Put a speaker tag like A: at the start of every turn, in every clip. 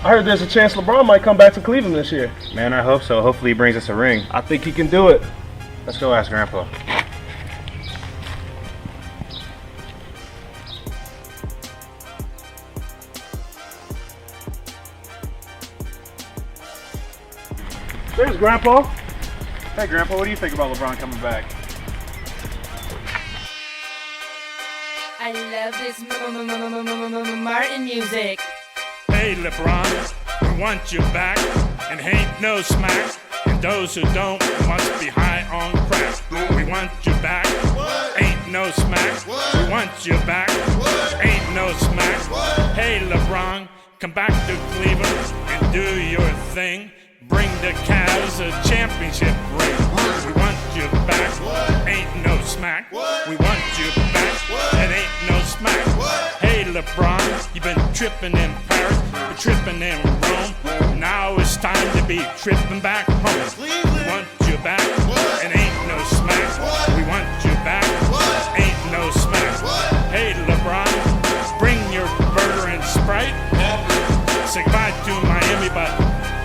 A: I heard there's a chance LeBron might come back to Cleveland this year.
B: Man, I hope so. Hopefully he brings us a ring.
A: I think he can do it.
B: Let's go ask Grandpa.
A: There's Grandpa.
B: Hey, Grandpa, what do you think about LeBron coming back?
C: I love this Martin music.
D: Hey, LeBron, we want you back, and ain't no smack. And those who don't must be high on crack. We want you back, ain't no smack. We want you back, ain't no smack. Hey, LeBron, come back to Cleveland and do your thing. Bring the Cavs a championship ring. We want you back, ain't no smack. We want you back, it ain't no smack. Hey LeBron, you've been tripping in Paris, been tripping in Rome. Now it's time to be tripping back home. We want you back, it ain't no smack. We want you back, ain't no smack. Hey LeBron, bring your burger and Sprite. Say goodbye to Miami, but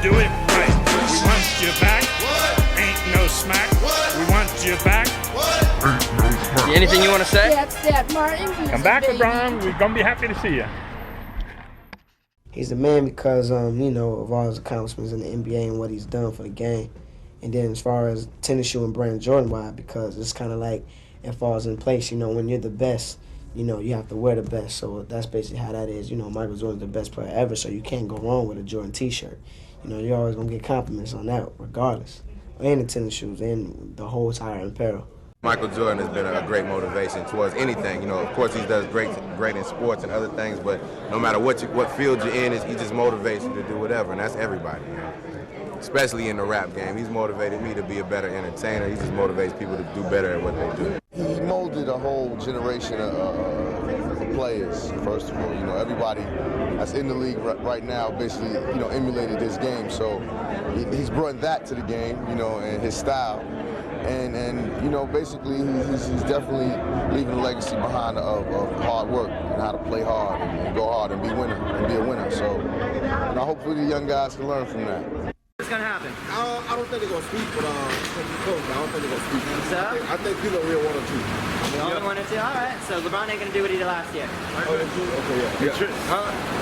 D: do it right. We want you back, ain't no smack. We want you back, ain't no smack.
E: Anything you want to say?
C: That's that Martin music.
D: Come back, LeBron. We're gonna be happy to see you.
F: He's the man because, you know, of all his accomplishments in the NBA and what he's done for the game. And then as far as tennis shoe and Brandon Jordan, why? Because it's kind of like it falls in place. You know, when you're the best, you know, you have to wear the best. So that's basically how that is. You know, Michael Jordan's the best player ever, so you can't go wrong with a Jordan T-shirt. You know, you're always going to get compliments on that regardless. And the tennis shoes and the whole entire apparel.
G: Michael Jordan has been a great motivation towards anything. You know, of course he does great in sports and other things, but no matter what field you're in, he just motivates you to do whatever, and that's everybody. You know? Especially in the rap game. He's motivated me to be a better entertainer. He just motivates people to do better at what they do.
H: He molded a whole generation of players, first of all. You know, everybody that's in the league right now basically, you know, emulated his game. So he's brought that to the game, you know, and his style. And you know, basically he's definitely leaving a legacy behind of hard work and how to play hard and go hard and be a winner. So, you know, hopefully the young guys can learn from that.
E: What's going to happen?
I: I don't think they're going to sweep, but I don't think they're going to sweep.
E: So?
I: I think people will 1 or 2.
E: We only 1 or 2? All right. So LeBron ain't going to do what he did last year.
I: Oh, okay, yeah.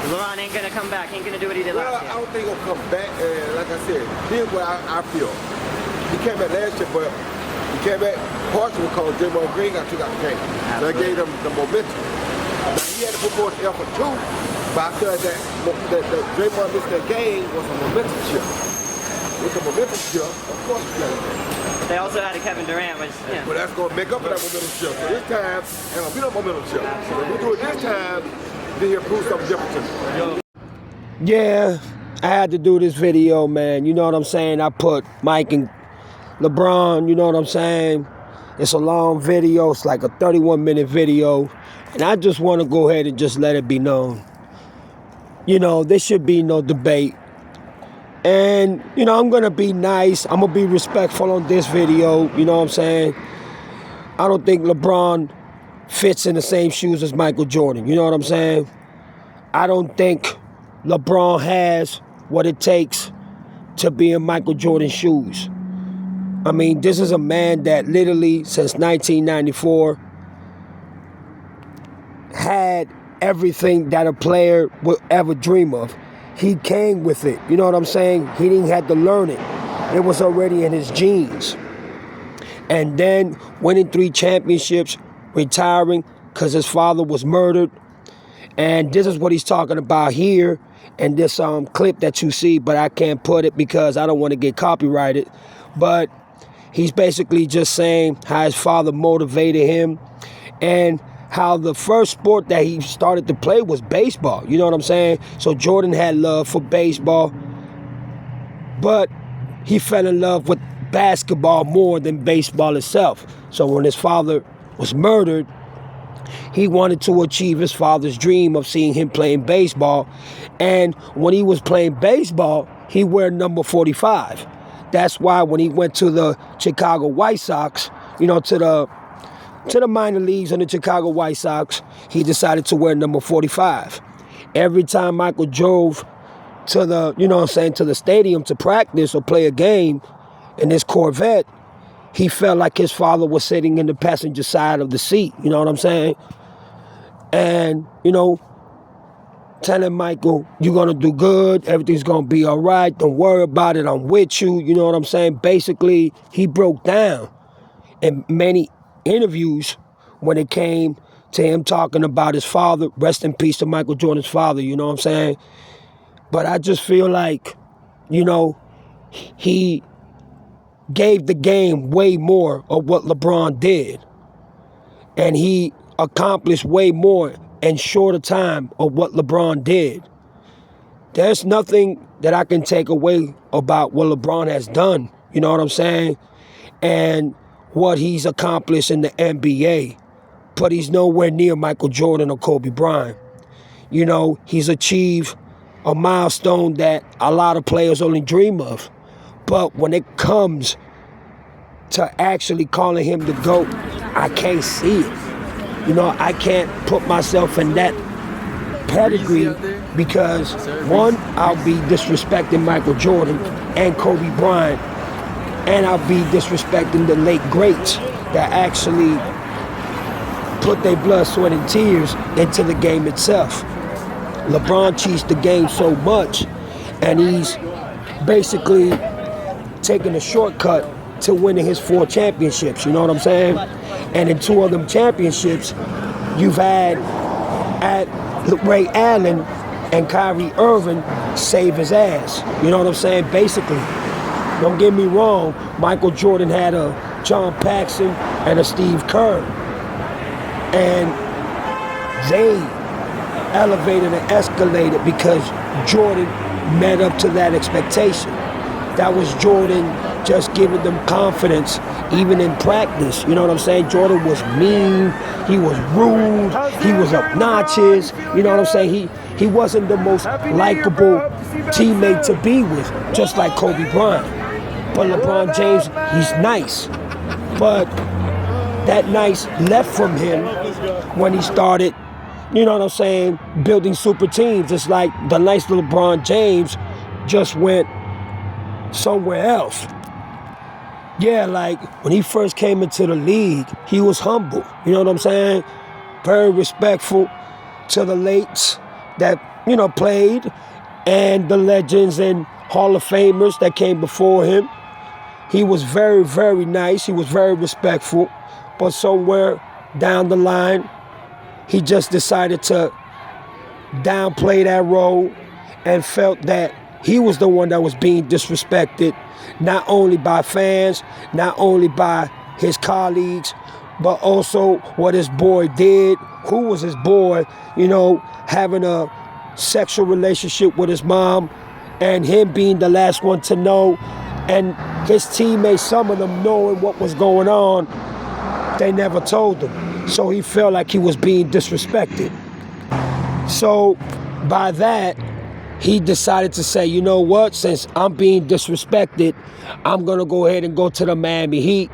E: LeBron ain't going to come back. He ain't going to do what he did last year.
I: I don't think he'll come back. And like I said, here's what I feel. He came back last year, but he came back partially because Draymond Green got took out the game. So that gave them the momentum. Now, he had to put more effort too, but I feel like that Draymond missed that game was a momentum shift. With the momentum shift, of course you got it.
E: They also had a Kevin Durant, which, yeah.
I: But that's going to make up for that momentum shift. So this time, ain't going to be no momentum shift. So if we do it this time, then he'll prove something different to me.
F: Yeah, I had to do this video, man. You know what I'm saying? I put Mike and LeBron, you know what I'm saying? It's a long video. It's like a 31-minute video. And I just want to go ahead and just let it be known. You know, there should be no debate. And, you know, I'm going to be nice. I'm going to be respectful on this video. You know what I'm saying? I don't think LeBron fits in the same shoes as Michael Jordan. You know what I'm saying? I don't think LeBron has what it takes to be in Michael Jordan's shoes. I mean, this is a man that literally, since 1994, had everything that a player would ever dream of. He came with it. You know what I'm saying? He didn't have to learn it. It was already in his genes. And then winning 3 championships, retiring because his father was murdered. And this is what he's talking about here in this clip that you see, but I can't put it because I don't want to get copyrighted. But he's basically just saying how his father motivated him and how the first sport that he started to play was baseball. You know what I'm saying? So Jordan had love for baseball, but he fell in love with basketball more than baseball itself. So when his father was murdered, he wanted to achieve his father's dream of seeing him playing baseball. And when he was playing baseball, he wore number 45. That's why when he went to the Chicago White Sox, you know, to the minor leagues in the Chicago White Sox, he decided to wear number 45. Every time Michael drove to the, to the stadium to practice or play a game in this Corvette, he felt like his father was sitting in the passenger side of the seat, you know what I'm saying? And, telling Michael, you're going to do good, everything's going to be all right, don't worry about it, I'm with you, you know what I'm saying? Basically, he broke down in many interviews when it came to him talking about his father. Rest in peace to Michael Jordan's father, you know what I'm saying? But I just feel like, he gave the game way more of what LeBron did. And he accomplished way more in shorter time of what LeBron did. There's nothing that I can take away about what LeBron has done, you know what I'm saying? And what he's accomplished in the NBA. But he's nowhere near Michael Jordan or Kobe Bryant. He's achieved a milestone that a lot of players only dream of. But when it comes to actually calling him the GOAT, I can't see it. I can't put myself in that pedigree because, one, I'll be disrespecting Michael Jordan and Kobe Bryant, and I'll be disrespecting the late greats that actually put their blood, sweat, and tears into the game itself. LeBron cheats the game so much, and he's basically taking a shortcut to winning his 4 championships, you know what I'm saying? And in 2 of them championships, you've had Ray Allen and Kyrie Irving save his ass, you know what I'm saying? Basically, don't get me wrong, Michael Jordan had a John Paxson and a Steve Kerr, and they elevated and escalated because Jordan met up to that expectation. That was Jordan just giving them confidence, even in practice. You know what I'm saying? Jordan was mean, he was rude, he was obnoxious. You know what I'm saying? He wasn't the most likable teammate to be with, just like Kobe Bryant. But LeBron James, he's nice. But that nice left from him when he started, you know what I'm saying, building super teams. It's like the nice LeBron James just went somewhere else. Yeah, like when he first came into the league, he was humble. You know what I'm saying? Very respectful to the lates that, played, and the legends and Hall of Famers that came before him. He was very, very nice. He was very respectful. But somewhere down the line, he just decided to downplay that role and felt that he was the one that was being disrespected, not only by fans, not only by his colleagues, but also what his boy did. Who was his boy, having a sexual relationship with his mom, and him being the last one to know, and his teammates, some of them knowing what was going on, they never told him. So he felt like he was being disrespected. So by that, he decided to say, you know what, since I'm being disrespected, I'm going to go ahead and go to the Miami Heat.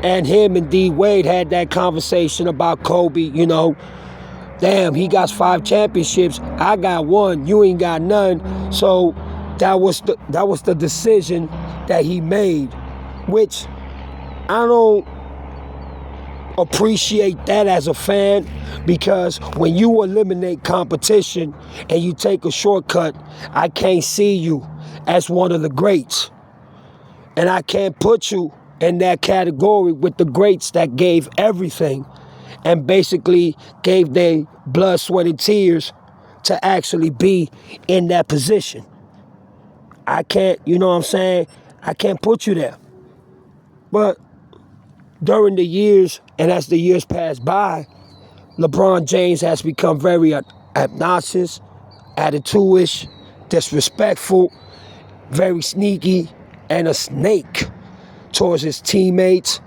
F: And him and D. Wade had that conversation about Kobe, damn, he got 5 championships, I got 1, you ain't got none. So that was the decision that he made, which I don't appreciate that as a fan, because when you eliminate competition and you take a shortcut, I can't see you as one of the greats. And I can't put you in that category with the greats that gave everything and basically gave their blood, sweat, and tears to actually be in that position. I can't, I can't put you there. But during the years, and as the years pass by, LeBron James has become very obnoxious, attitude-ish, disrespectful, very sneaky, and a snake towards his teammates,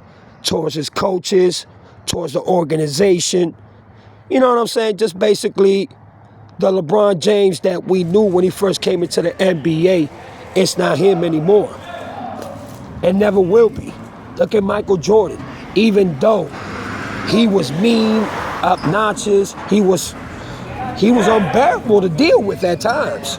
F: towards his coaches, towards the organization. You know what I'm saying? Just basically the LeBron James that we knew when he first came into the NBA, it's not him anymore. And never will be. Look at Michael Jordan. Even though he was mean, obnoxious, he was unbearable to deal with at times.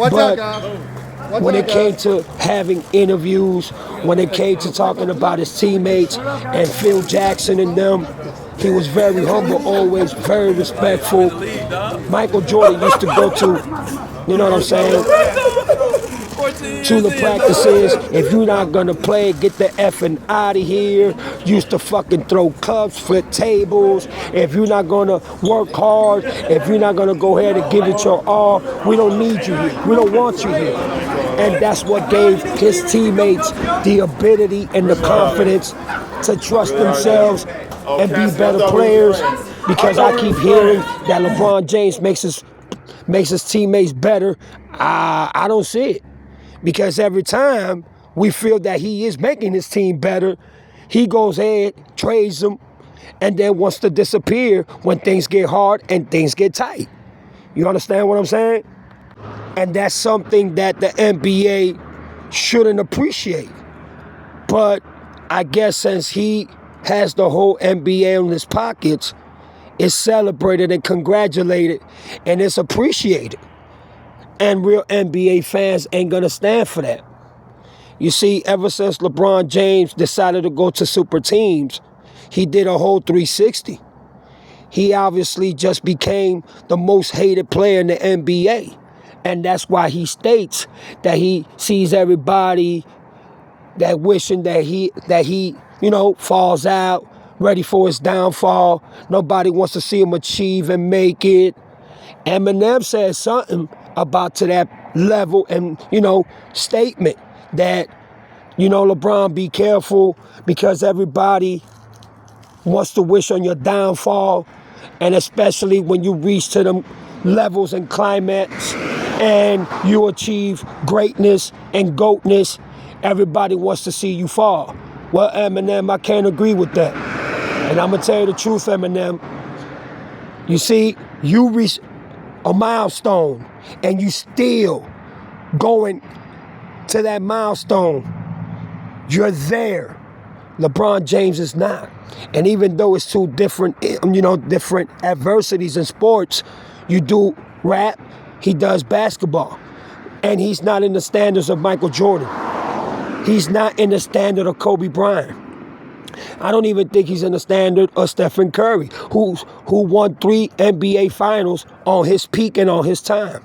F: But when it came to having interviews, when it came to talking about his teammates and Phil Jackson and them, he was very humble, always very respectful. Michael Jordan used to go to, you know what I'm saying, to the practices. If you're not gonna play, get the effing out of here. Used to fucking throw clubs, flip tables. If you're not gonna work hard, if you're not gonna go ahead and give it your all, we don't need you here. We don't want you here. And that's what gave his teammates the ability and the confidence to trust themselves and be better players. Because I keep hearing that LeBron James makes his teammates better. I don't see it. Because every time we feel that he is making his team better, he goes ahead, trades them, and then wants to disappear when things get hard and things get tight. You understand what I'm saying? And that's something that the NBA shouldn't appreciate. But I guess since he has the whole NBA in his pockets, it's celebrated and congratulated, and it's appreciated. And real NBA fans ain't gonna stand for that. You see, ever since LeBron James decided to go to super teams, he did a whole 360. He obviously just became the most hated player in the NBA. And that's why he states that he sees everybody that wishing that he, falls out, ready for his downfall. Nobody wants to see him achieve and make it. Eminem said something about to that level and, statement that, LeBron, be careful because everybody wants to wish on your downfall, and especially when you reach to them levels and climax and you achieve greatness and GOATness, everybody wants to see you fall. Well, Eminem, I can't agree with that. And I'm going to tell you the truth, Eminem. You see, you reach a milestone and you still going to that milestone. You're there. LeBron James is not. And even though it's two different, different adversities in sports, you do rap, he does basketball. And he's not in the standards of Michael Jordan. He's not in the standard of Kobe Bryant. I don't even think he's in the standard of Stephen Curry, who won 3 NBA finals on his peak and on his time.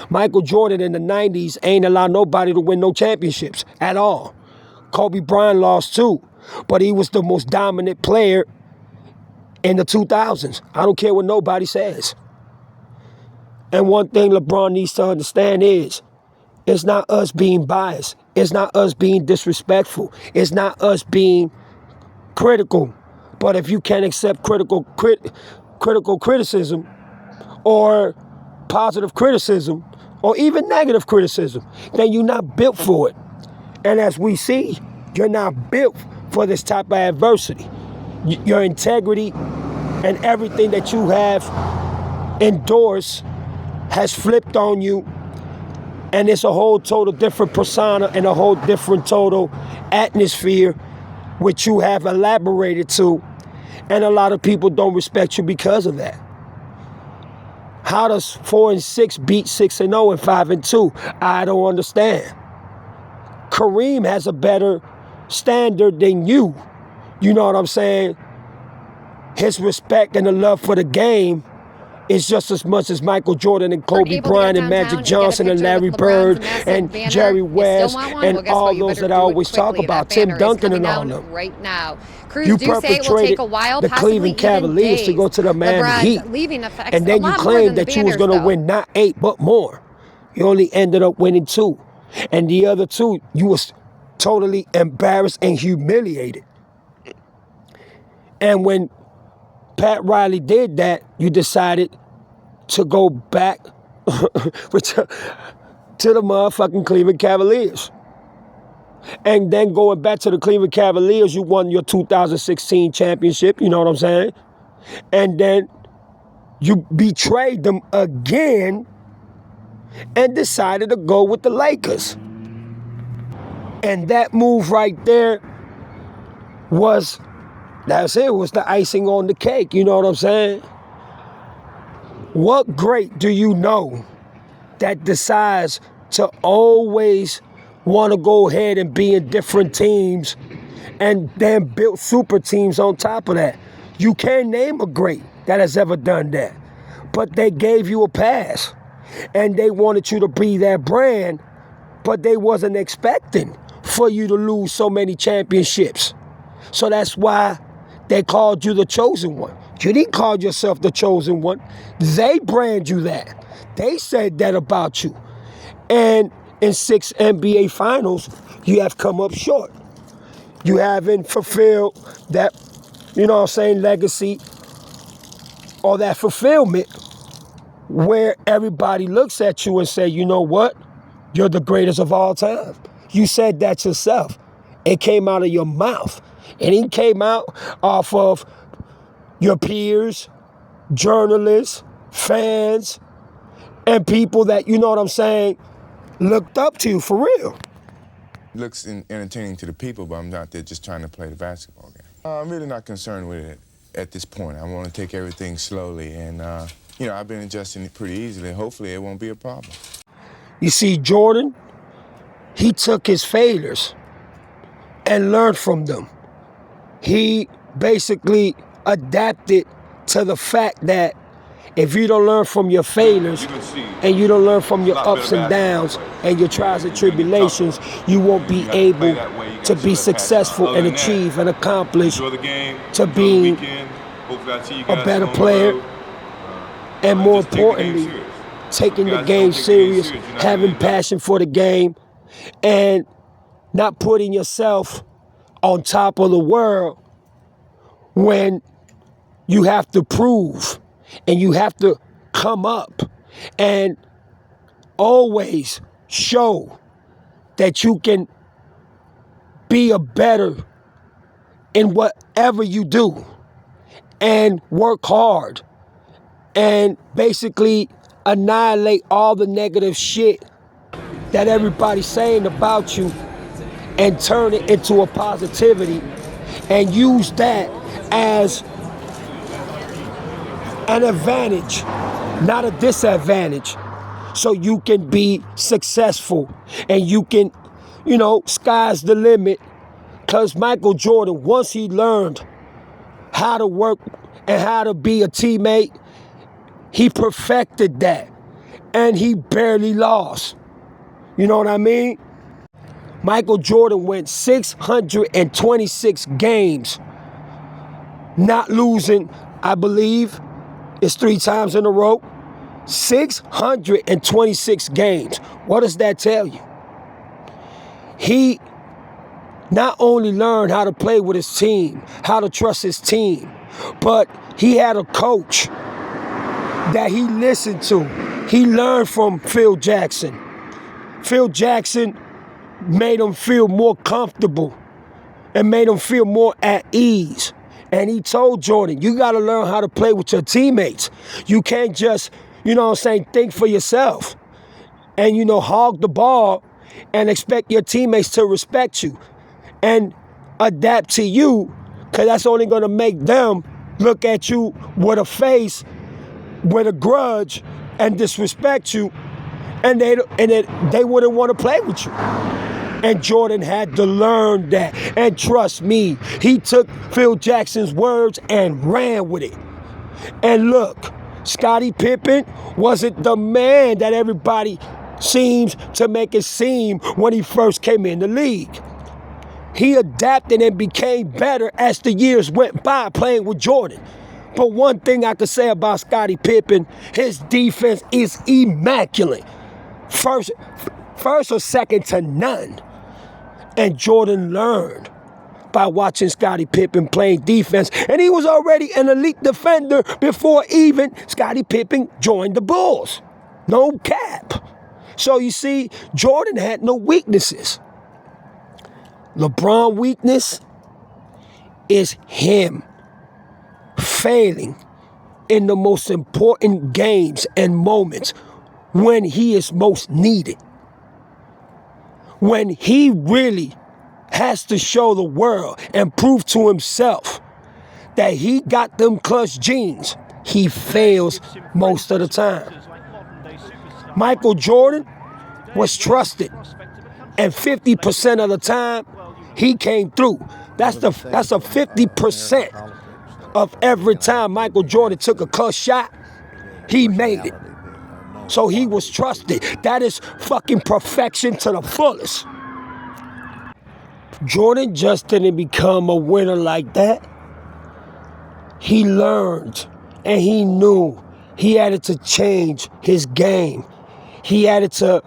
F: Michael Jordan in the 90s ain't allowed nobody to win no championships at all. Kobe Bryant lost 2, but he was the most dominant player in the 2000s. I don't care what nobody says. And one thing LeBron needs to understand is, it's not us being biased. It's not us being disrespectful. It's not us being critical. But if you can't accept critical criticism or positive criticism or even negative criticism, then you're not built for it. And as we see, you're not built for this type of adversity. Your integrity and everything that you have endorsed has flipped on you, and it's a whole total different persona and a whole different total atmosphere which you have elaborated to, and a lot of people don't respect you because of that. How does 4-6 beat 6-0 and 5-2? I don't understand. Kareem has a better standard than you. You know what I'm saying? His respect and the love for the game is just as much as Michael Jordan and Kobe Bryant and Magic Johnson and Larry Bird and Jerry West and all those that I always talk about, Tim Duncan and all of them.
J: Right now. Crews
F: You
J: do say it will take a while,
F: the
J: possibly
F: Cleveland Cavaliers to go to the Miami Heat,
J: leaving effects
F: and then
J: a
F: you
J: lot more
F: claim
J: than the
F: that you was
J: Banners,
F: going to
J: though.
F: win not 8 but more. You only ended up winning 2, and the other 2 you was totally embarrassed and humiliated. And when Pat Riley did that, you decided to go back to the motherfucking Cleveland Cavaliers. And then going back to the Cleveland Cavaliers, you won your 2016 championship, you know what I'm saying? And then you betrayed them again and decided to go with the Lakers. And that move right there was the icing on the cake, you know what I'm saying? What great do you know that decides to always want to go ahead and be in different teams and then build super teams on top of that. You can't name a great that has ever done that. But they gave you a pass. And they wanted you to be that brand, but they wasn't expecting for you to lose so many championships. So that's why they called you the chosen one. You didn't call yourself the chosen one. They brand you that. They said that about you. And in 6 NBA finals, you have come up short. You haven't fulfilled that, legacy or that fulfillment where everybody looks at you and say, you know what? You're the greatest of all time. You said that yourself. It came out of your mouth. And it came out off of your peers, journalists, fans, and people that, looked up to you for real.
K: Looks entertaining to the people, but I'm not there just trying to play the basketball game. I'm really not concerned with it at this point. I want to take everything slowly, and I've been adjusting it pretty easily. Hopefully it won't be a problem.
F: You see, Jordan, he took his failures and learned from them. He basically adapted to the fact that if you don't learn from your failures and you don't learn from your ups and downs and your trials and tribulations, you won't be able to be successful and achieve and accomplish to being a better player, and more importantly, taking the game serious, having passion for the game, and not putting yourself on top of the world when you have to prove and you have to come up and always show that you can be a better in whatever you do and work hard and basically annihilate all the negative shit that everybody's saying about you and turn it into a positivity and use that as an advantage, not a disadvantage, so you can be successful and you can, sky's the limit. Because Michael Jordan, once he learned how to work and how to be a teammate, he perfected that and he barely lost. You know what I mean? Michael Jordan went 626 games, not losing, I believe, it's 3 times in a row. 626 games. What does that tell you? He not only learned how to play with his team, how to trust his team, but he had a coach that he listened to. He learned from Phil Jackson. Phil Jackson made him feel more comfortable and made him feel more at ease. And he told Jordan, you got to learn how to play with your teammates. You can't just, think for yourself and, hog the ball and expect your teammates to respect you and adapt to you, because that's only going to make them look at you with a face, with a grudge, and disrespect you, and they wouldn't want to play with you. And Jordan had to learn that. And trust me, he took Phil Jackson's words and ran with it. And look, Scottie Pippen wasn't the man that everybody seems to make it seem when he first came in the league. He adapted and became better as the years went by playing with Jordan. But one thing I could say about Scottie Pippen, his defense is immaculate. First or second to none. And Jordan learned by watching Scottie Pippen playing defense. And he was already an elite defender before even Scottie Pippen joined the Bulls. No cap. So you see, Jordan had no weaknesses. LeBron's weakness is him failing in the most important games and moments when he is most needed. When he really has to show the world and prove to himself that he got them clutch genes, he fails most of the time. Michael Jordan was trusted, and 50% of the time, he came through. That's a 50% of every time Michael Jordan took a clutch shot, he made it. So he was trusted. That is fucking perfection to the fullest. Jordan just didn't become a winner like that. He learned and he knew he had to change his game. He had to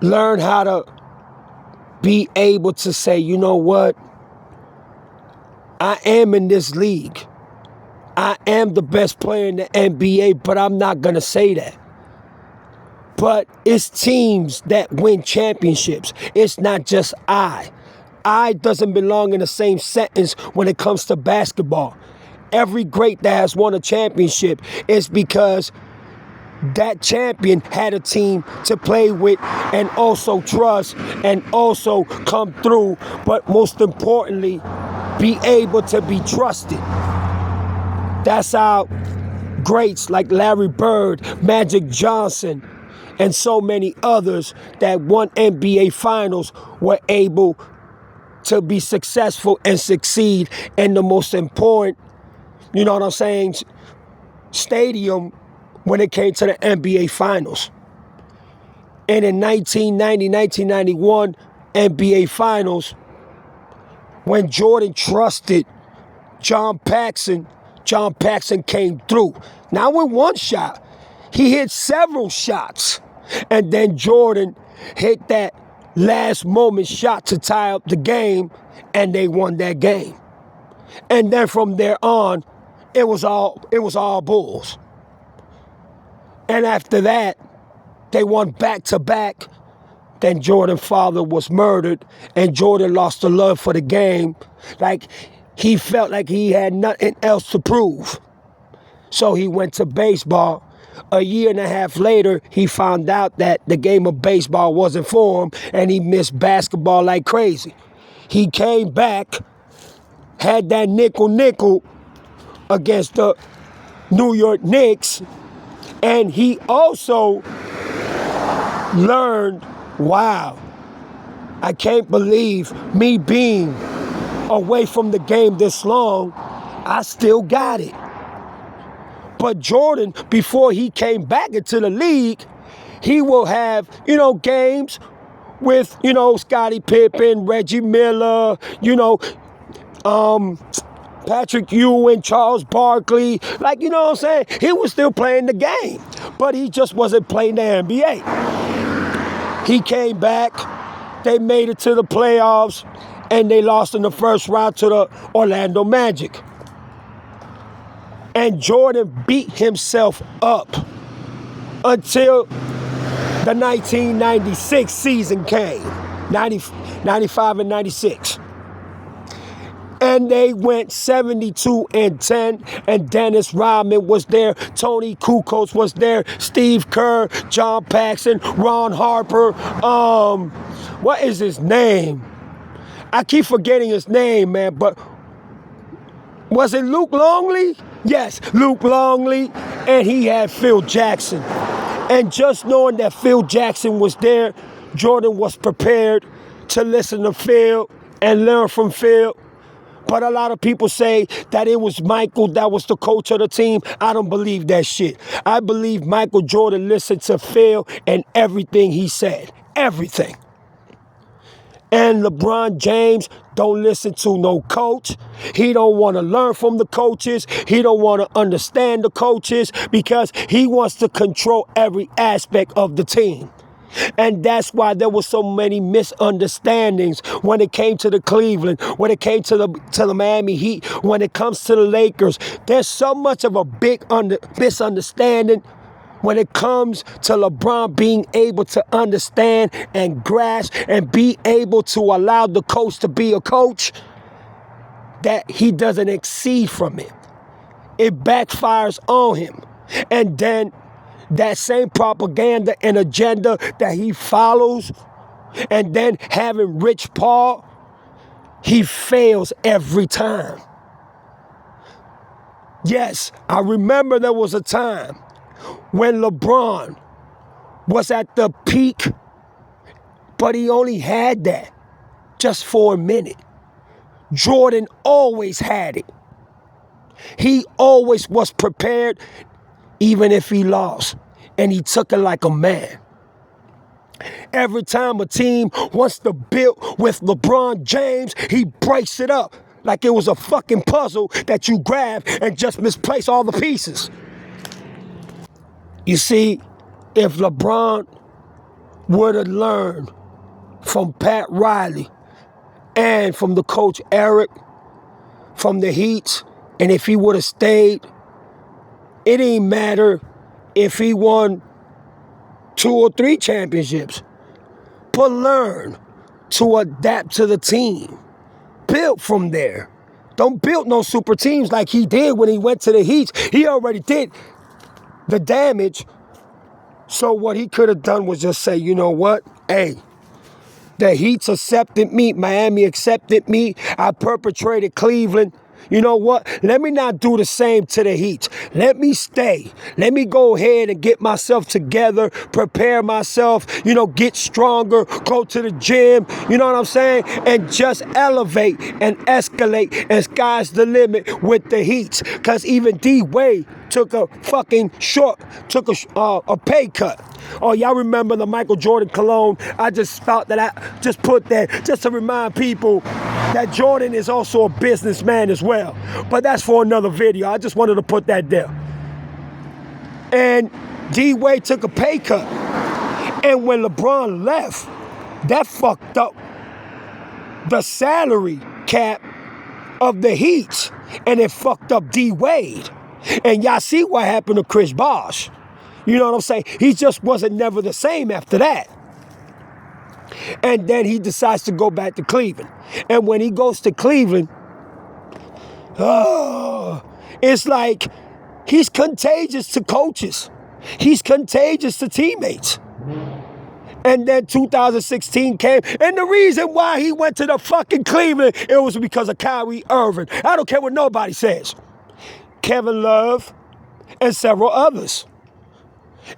F: learn how to be able to say, you know what? I am in this league. I am the best player in the NBA, but I'm not going to say that. But it's teams that win championships. It's not just I. I doesn't belong in the same sentence when it comes to basketball. Every great that has won a championship is because that champion had a team to play with and also trust and also come through, but most importantly, be able to be trusted. That's how greats like Larry Bird, Magic Johnson, and so many others that won NBA Finals were able to be successful and succeed in the most important, you know what I'm saying, stadium when it came to the NBA Finals. And in 1990, 1991 NBA Finals, when Jordan trusted John Paxson came through. Not with one shot. He hit several shots. And then Jordan hit that last moment shot to tie up the game, and they won that game. And then from there on, it was all Bulls. And after that, they won back-to-back. Then Jordan's father was murdered, and Jordan lost the love for the game. Like, he felt like he had nothing else to prove. So he went to baseball. A year and a half later, he found out that the game of baseball wasn't for him, and he missed basketball like crazy. He came back, had that nickel against the New York Knicks, and he also learned, wow, I can't believe me being away from the game this long, I still got it. But Jordan, before he came back into the league, he will have, games with, Scottie Pippen, Reggie Miller, Patrick Ewing, Charles Barkley. Like, you know what I'm saying? He was still playing the game, but he just wasn't playing the NBA. He came back, they made it to the playoffs, and they lost in the first round to the Orlando Magic. And Jordan beat himself up until the 1996 season came, 95 and 96. And they went 72-10, and Dennis Rodman was there, Tony Kukoc was there, Steve Kerr, John Paxson, Ron Harper, what is his name? I keep forgetting his name, man, but was it Luke Longley? Yes, Luke Longley, and he had Phil Jackson. And just knowing that Phil Jackson was there, Jordan was prepared to listen to Phil and learn from Phil. But a lot of people say that it was Michael that was the coach of the team. I don't believe that shit. I believe Michael Jordan listened to Phil and everything he said. Everything. And LeBron James don't listen to no coach. He don't want to learn from the coaches. He don't want to understand the coaches because he wants to control every aspect of the team. And that's why there were so many misunderstandings when it came to the Cleveland, when it came to the Miami Heat, when it comes to the Lakers. There's so much of a big misunderstanding when it comes to LeBron being able to understand and grasp and be able to allow the coach to be a coach, that he doesn't exceed from it. It backfires on him. And then that same propaganda and agenda that he follows, and then having Rich Paul, he fails every time. Yes, I remember there was a time when LeBron was at the peak, but he only had that just for a minute. Jordan always had it. He always was prepared, even if he lost, and he took it like a man. Every time a team wants to build with LeBron James, he breaks it up like it was a fucking puzzle that you grab and just misplace all the pieces. You see, if LeBron would have learned from Pat Riley and from the coach Eric, from the Heat, and if he would have stayed, it didn't matter if he won 2 or 3 championships. But learn to adapt to the team. Build from there. Don't build no super teams like he did when he went to the Heat. He already did the damage. So what he could have done was just say, you know what? Hey, the Heats accepted me. Miami accepted me. I perpetrated Cleveland. You know what? Let me not do the same to the Heat. Let me stay. Let me go ahead and get myself together, prepare myself, get stronger, go to the gym, you know what I'm saying? And just elevate and escalate, and sky's the limit with the Heat. Because even D-Wade took a pay cut. Oh, y'all remember the Michael Jordan cologne? I just thought that I just put that just to remind people that Jordan is also a businessman as well. But that's for another video. I just wanted to put that there. And D-Wade took a pay cut. And when LeBron left, that fucked up the salary cap of the Heat. And it fucked up D-Wade. And y'all see what happened to Chris Bosh. You know what I'm saying? He just wasn't never the same after that. And then he decides to go back to Cleveland. And when he goes to Cleveland, it's like he's contagious to coaches. He's contagious to teammates. And then 2016 came, and the reason why he went to the fucking Cleveland, it was because of Kyrie Irving. I don't care what nobody says. Kevin Love and several others.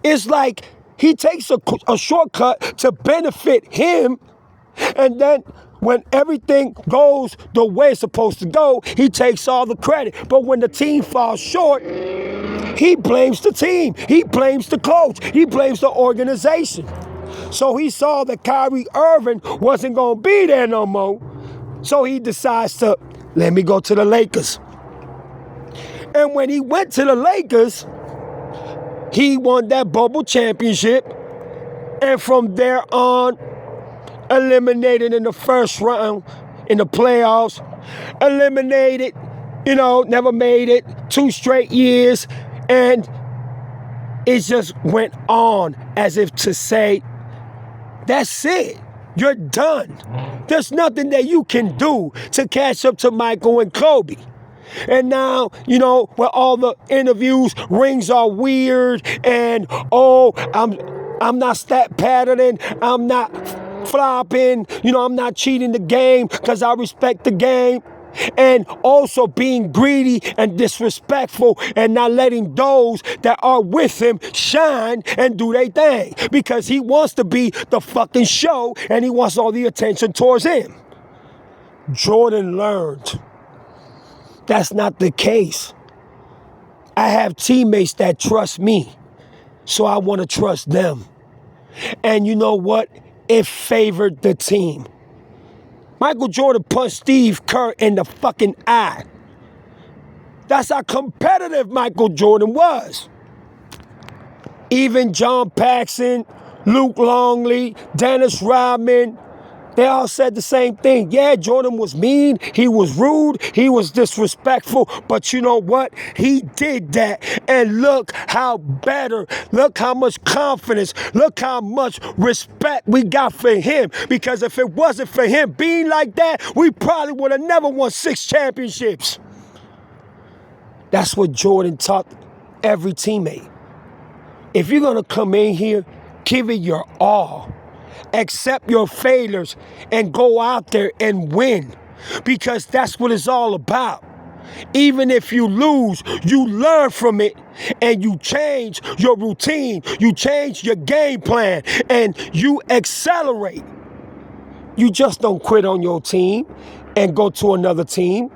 F: It's like he takes a shortcut to benefit him, and then when everything goes the way it's supposed to go, he takes all the credit. But when the team falls short, he blames the team. He blames the coach. He blames the organization. So he saw that Kyrie Irving wasn't going to be there no more. So he decides to, let me go to the Lakers. And when he went to the Lakers, he won that bubble championship. And from there on, eliminated in the first round in the playoffs. Eliminated, never made it 2 straight years. And it just went on as if to say, that's it. You're done. There's nothing that you can do to catch up to Michael and Kobe. And now, where all the interviews, rings are weird, and I'm not stat patterning, I'm not flopping, I'm not cheating the game because I respect the game. And also being greedy and disrespectful and not letting those that are with him shine and do their thing. Because he wants to be the fucking show and he wants all the attention towards him. Jordan learned that's not the case. I have teammates that trust me, so I want to trust them. And you know what? It favored the team. Michael Jordan punched Steve Kerr in the fucking eye. That's how competitive Michael Jordan was. Even John Paxson, Luke Longley, Dennis Rodman, they all said the same thing. Yeah, Jordan was mean, he was rude, he was disrespectful, but you know what? He did that, and look how better, look how much confidence, look how much respect we got for him, because if it wasn't for him being like that, we probably would have never won 6 championships. That's what Jordan taught every teammate. If you're gonna come in here, give it your all. Accept your failures and go out there and win, because that's what it's all about. Even if you lose, you learn from it and you change your routine, you change your game plan, and you accelerate. You just don't quit on your team and go to another team.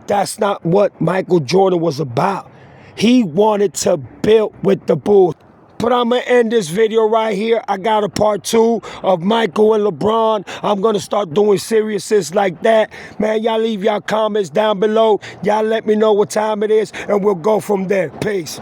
F: That's not what Michael Jordan was about. He wanted to build with the Bulls. But I'm going to end this video right here. I got a part 2 of Michael and LeBron. I'm going to start doing seriouses like that. Man, y'all leave y'all comments down below. Y'all let me know what time it is, and we'll go from there. Peace.